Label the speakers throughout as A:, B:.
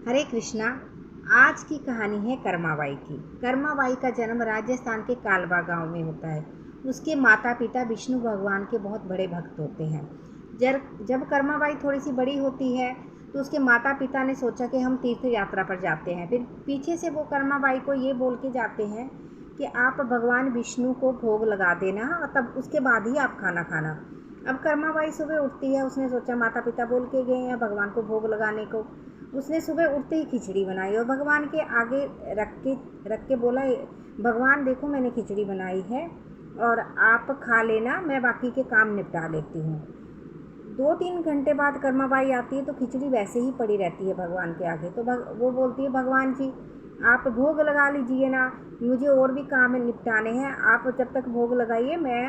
A: हरे कृष्णा। आज की कहानी है कर्माबाई की। कर्माबाई का जन्म राजस्थान के कालवा गांव में होता है। उसके माता पिता विष्णु भगवान के बहुत बड़े भक्त होते हैं। जब कर्माबाई थोड़ी सी बड़ी होती है तो उसके माता पिता ने सोचा कि हम तीर्थ यात्रा पर जाते हैं। फिर पीछे से वो कर्माबाई को ये बोल के जाते हैं कि आप भगवान विष्णु को भोग लगा देना और तब उसके बाद ही आप खाना खाना। अब कर्माबाई सुबह उठती है, उसने सोचा माता पिता बोल के गए हैं भगवान को भोग लगाने को। उसने सुबह उठते ही खिचड़ी बनाई और भगवान के आगे रख के बोला, भगवान देखो मैंने खिचड़ी बनाई है और आप खा लेना, मैं बाकी के काम निपटा लेती हूँ। 2-3 घंटे बाद कर्माबाई आती है तो खिचड़ी वैसे ही पड़ी रहती है भगवान के आगे। तो वो बोलती है, भगवान जी आप भोग लगा लीजिए ना, मुझे और भी काम निपटाने हैं, आप जब तक भोग लगाइए, मैं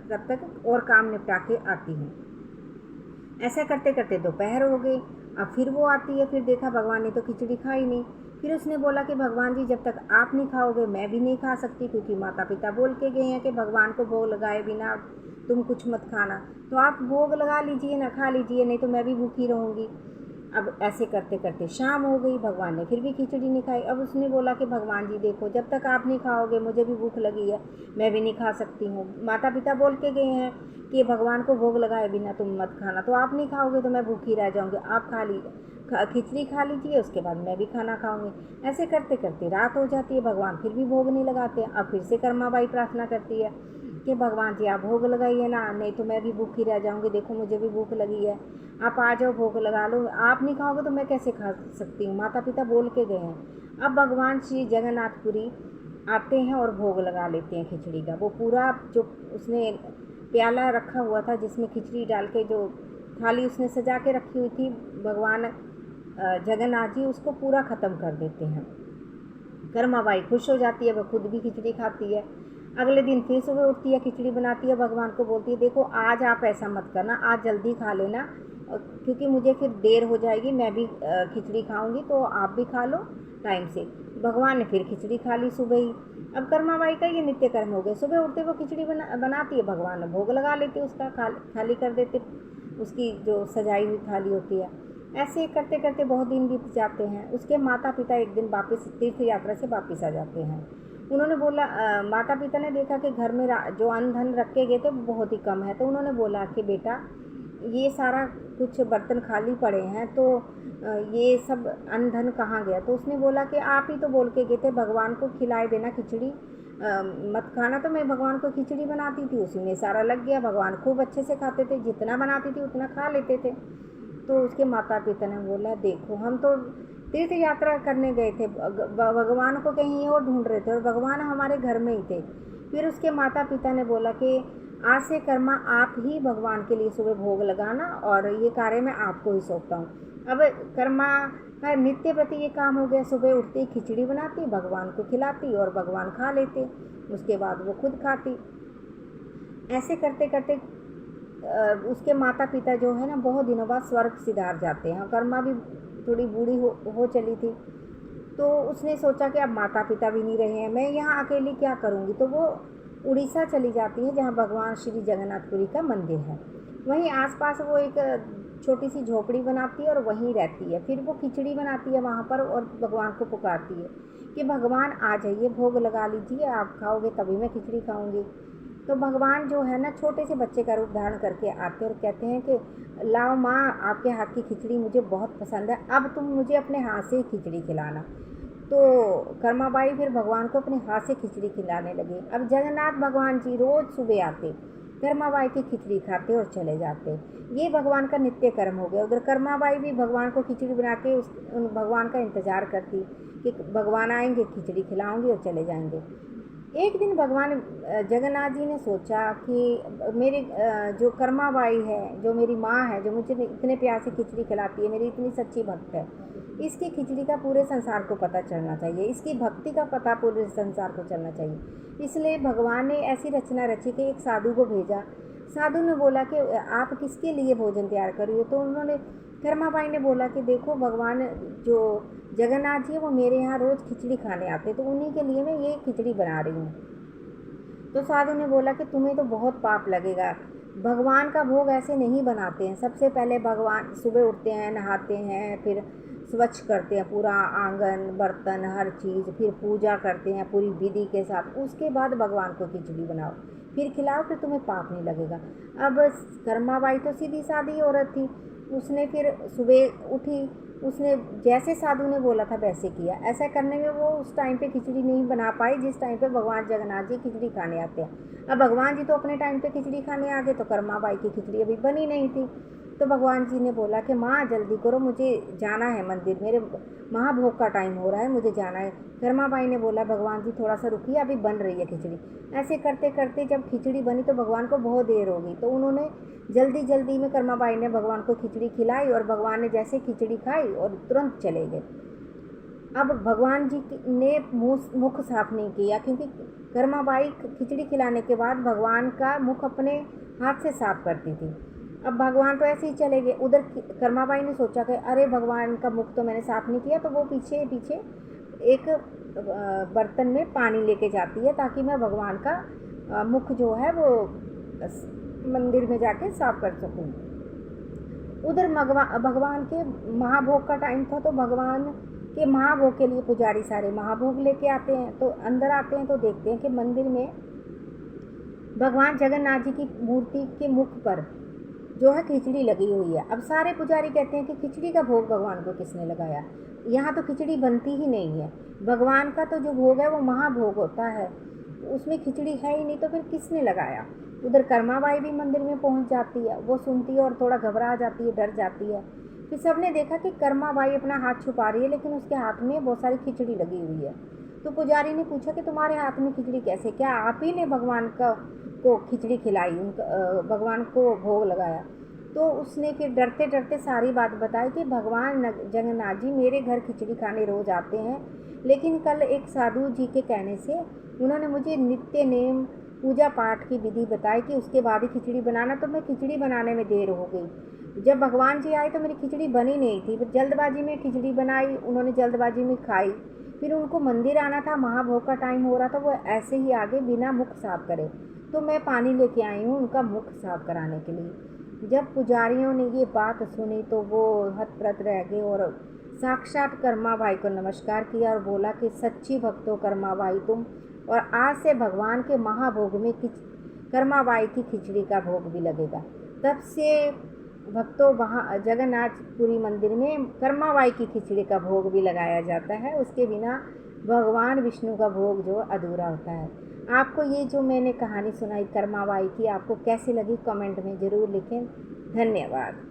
A: तब तक और काम निपटा के आती हूँ। ऐसा करते करते दोपहर हो गई। अब फिर वो आती है, फिर देखा भगवान ने तो खिचड़ी खाई नहीं। फिर उसने बोला कि भगवान जी जब तक आप नहीं खाओगे मैं भी नहीं खा सकती, क्योंकि माता पिता बोल के गए हैं कि भगवान को भोग लगाए बिना तुम कुछ मत खाना। तो आप भोग लगा लीजिए ना, खा लीजिए, नहीं तो मैं भी भूखी रहूँगी। अब ऐसे करते करते शाम हो गई, भगवान ने फिर भी खिचड़ी नहीं खाई। अब उसने बोला कि भगवान जी देखो जब तक आप नहीं खाओगे मुझे भी भूख लगी है, मैं भी नहीं खा सकती हूँ। माता पिता बोल के गए हैं कि भगवान को भोग लगाए बिना तुम मत खाना, तो आप नहीं खाओगे तो मैं भूखी रह जाऊँगी, आप खा लीजिए, खिचड़ी खा लीजिए, उसके बाद मैं भी खाना खाऊँगी। ऐसे करते करते रात हो जाती है, भगवान फिर भी भोग नहीं लगाते। अब फिर से कर्माबाई प्रार्थना करती है कि भगवान जी आप भोग लगाइए ना, नहीं तो मैं भी भूखी रह जाऊँगी, देखो मुझे भी भूख लगी है, आप आ जाओ भोग लगा लो, आप नहीं खाओगे तो मैं कैसे खा सकती हूँ, माता पिता बोल के गए हैं। अब भगवान श्री जगन्नाथपुरी आते हैं और भोग लगा लेते हैं खिचड़ी का। वो पूरा जो उसने प्याला रखा हुआ था जिसमें खिचड़ी डाल के जो थाली उसने सजा के रखी हुई थी भगवान जगन्नाथ जी, उसको पूरा ख़त्म कर देते हैं। कर्माबाई खुश हो जाती है, वह खुद भी खिचड़ी खाती है। अगले दिन फिर सुबह उठती है, खिचड़ी बनाती है, भगवान को बोलती है देखो आज आप ऐसा मत करना, आज जल्दी खा लेना, क्योंकि मुझे फिर देर हो जाएगी, मैं भी खिचड़ी खाऊंगी, तो आप भी खा लो टाइम से। भगवान ने फिर खिचड़ी खा ली सुबह ही। अब कर्माबाई का ये नित्य कर्म हो गया, सुबह उठते वो खिचड़ी बनाती है, भगवान भोग लगा लेते, उसका खाली कर देते उसकी जो सजाई हुई थाली होती है। ऐसे करते करते बहुत दिन बीत जाते हैं। उसके माता पिता एक दिन वापस तीर्थ यात्रा से वापस आ जाते हैं। उन्होंने बोला, माता पिता ने देखा कि घर में जो अन्न धन रख के गए थे वो बहुत ही कम है, तो उन्होंने बोला कि बेटा ये सारा कुछ बर्तन खाली पड़े हैं, तो ये सब अन्न धन कहाँ गया। तो उसने बोला कि आप ही तो बोल के गए थे भगवान को खिलाए देना खिचड़ी, मत खाना, तो मैं भगवान को खिचड़ी बनाती थी, उसी में सारा लग गया, भगवान खूब अच्छे से खाते थे, जितना बनाती थी उतना खा लेते थे। तो उसके माता पिता ने बोला देखो हम तो तीर्थ यात्रा करने गए थे, भगवान को कहीं और ढूंढ रहे थे और भगवान हमारे घर में ही थे। फिर उसके माता पिता ने बोला कि आज से कर्मा आप ही भगवान के लिए सुबह भोग लगाना और ये कार्य मैं आपको ही सौंपता हूँ। अब कर्मा का नित्य प्रति ये काम हो गया, सुबह उठती खिचड़ी बनाती, भगवान को खिलाती और भगवान खा लेते, उसके बाद वो खुद खाती। ऐसे करते करते उसके माता पिता जो है ना बहुत दिनों बाद स्वर्ग सिधार जाते हैं। कर्मा भी थोड़ी बूढ़ी हो चली थी, तो उसने सोचा कि अब माता पिता भी नहीं रहे हैं, मैं यहाँ अकेली क्या करूँगी। तो वो उड़ीसा चली जाती है जहाँ भगवान श्री जगन्नाथपुरी का मंदिर है। वहीं आसपास वो एक छोटी सी झोपड़ी बनाती है और वहीं रहती है। फिर वो खिचड़ी बनाती है वहाँ पर और भगवान को पुकारती है कि भगवान आ जाइए, भोग लगा लीजिए, आप खाओगे तभी मैं खिचड़ी खाऊंगी। तो भगवान जो है ना छोटे से बच्चे का रूप धारण करके आते और कहते हैं कि लाओ माँ, आपके हाथ की खिचड़ी मुझे बहुत पसंद है, अब तुम मुझे अपने हाथ से खिचड़ी खिलाना। तो कर्माबाई फिर भगवान को अपने हाथ से खिचड़ी खिलाने लगे। अब जगन्नाथ भगवान जी रोज़ सुबह आते, कर्माबाई की खिचड़ी खाते और चले जाते। ये भगवान का नित्य कर्म हो गया। उधर कर्माबाई भी भगवान को खिचड़ी बना के उन भगवान का इंतज़ार करती कि भगवान आएंगे, खिचड़ी खिलाऊंगी और चले जाएंगे। एक दिन भगवान जगन्नाथ जी ने सोचा कि मेरी जो कर्माबाई है, जो मेरी माँ है, जो मुझे इतने प्यार से खिचड़ी खिलाती है, मेरी इतनी सच्ची भक्त है, इसकी खिचड़ी का पूरे संसार को पता चलना चाहिए, इसकी भक्ति का पता पूरे संसार को चलना चाहिए। इसलिए भगवान ने ऐसी रचना रची कि एक साधु को भेजा। साधु ने बोला कि आप किसके लिए भोजन तैयार कर रही हो। तो उन्होंने कर्माबाई ने बोला कि देखो भगवान जो जगन्नाथ जी है वो मेरे यहाँ रोज़ खिचड़ी खाने आते, तो उन्हीं के लिए मैं ये खिचड़ी बना रही हूँ। तो साधु ने बोला कि तुम्हें तो बहुत पाप लगेगा, भगवान का भोग ऐसे नहीं बनाते हैं। सबसे पहले भगवान सुबह उठते हैं, नहाते हैं, फिर स्वच्छ करते हैं, पूरा आंगन, बर्तन, हर चीज़, फिर पूजा करते हैं पूरी विधि के साथ। उसके बाद भगवान को खिचड़ी बनाओ, फिर खिलाओ, फिर तुम्हें पाप नहीं लगेगा। अब कर्मा बाई तो सीधी सादी औरत थी, उसने फिर सुबह उठी, उसने जैसे साधु ने बोला था वैसे किया। ऐसा करने में वो उस टाइम पे खिचड़ी नहीं बना पाई जिस टाइम पे भगवान जगन्नाथ जी खिचड़ी खाने आते हैं। अब भगवान जी तो अपने टाइम पे खिचड़ी खाने आ गए, तो कर्मा बाई की खिचड़ी अभी बनी नहीं थी। तो भगवान जी ने बोला कि माँ जल्दी करो, मुझे जाना है मंदिर, मेरे महाभोग का टाइम हो रहा है, मुझे जाना है। कर्मा बाई ने बोला भगवान जी थोड़ा सा रुकिए, अभी बन रही है खिचड़ी। ऐसे करते करते जब खिचड़ी बनी तो भगवान को बहुत देर हो गई, तो उन्होंने जल्दी जल्दी में कर्मा बाई ने भगवान को खिचड़ी खिलाई, और भगवान ने जैसे खिचड़ी खाई और तुरंत चले गए। अब भगवान जी ने मुख साफ नहीं किया, क्योंकि कर्मा बाई खिचड़ी खिलाने के बाद भगवान का मुख अपने हाथ से साफ करती थी। अब भगवान तो ऐसे ही चले गए। उधर कर्मा बाई ने सोचा कि अरे भगवान का मुख तो मैंने साफ नहीं किया, तो वो पीछे पीछे एक बर्तन में पानी लेके जाती है, ताकि मैं भगवान का मुख जो है वो मंदिर में जाके साफ कर सकूं। उधर भगवान के महाभोग का टाइम था, तो भगवान के महाभोग के लिए पुजारी सारे महाभोग लेके आते हैं। तो अंदर आते हैं तो देखते हैं कि मंदिर में भगवान जगन्नाथ जी की मूर्ति के मुख पर जो है खिचड़ी लगी हुई है। अब सारे पुजारी कहते हैं कि खिचड़ी का भोग भगवान को किसने लगाया, यहाँ तो खिचड़ी बनती ही नहीं है। भगवान का तो जो भोग है वो महाभोग होता है, उसमें खिचड़ी है ही नहीं, तो फिर किसने लगाया। उधर कर्मा बाई भी मंदिर में पहुंच जाती है, वो सुनती है और थोड़ा घबरा जाती है, डर जाती है। फिर सबने देखा कि कर्मा बाई अपना हाथ छुपा रही है, लेकिन उसके हाथ में बहुत सारी खिचड़ी लगी हुई है। तो पुजारी ने पूछा कि तुम्हारे हाथ में खिचड़ी कैसे, क्या आप ही ने भगवान को खिचड़ी खिलाई, भगवान को भोग लगाया। तो उसने फिर डरते डरते सारी बात बताई कि भगवान जगन्नाथ जी मेरे घर खिचड़ी खाने रोज़ आते हैं, लेकिन कल एक साधु जी के कहने से उन्होंने मुझे नित्य नेम पूजा पाठ की विधि बताई कि उसके बाद ही खिचड़ी बनाना, तो मैं खिचड़ी बनाने में देर हो गई। जब भगवान जी आए तो मेरी खिचड़ी बनी नहीं थी, फिर जल्दबाजी में खिचड़ी बनाई, उन्होंने जल्दबाजी में खाई। फिर उनको मंदिर आना था, महाभोग का टाइम हो रहा था, वो ऐसे ही आगे बिना मुख साफ करे, तो मैं पानी लेके आई हूँ उनका मुख साफ कराने के लिए। जब पुजारियों ने ये बात सुनी तो वो हतप्रत रह गए और साक्षात कर्मा बाई को नमस्कार किया और बोला कि सच्ची भक्तों कर्मा बाई तुम, और आज से भगवान के महाभोग में कर्मा बाई की खिचड़ी का भोग भी लगेगा। तब से भक्तों वहाँ जगन्नाथपुरी मंदिर में कर्मा बाई की खिचड़ी का भोग भी लगाया जाता है। उसके बिना भगवान विष्णु का भोग जो अधूरा होता है। आपको ये जो मैंने कहानी सुनाई कर्मा बाई की, आपको कैसी लगी कमेंट में ज़रूर लिखें। धन्यवाद।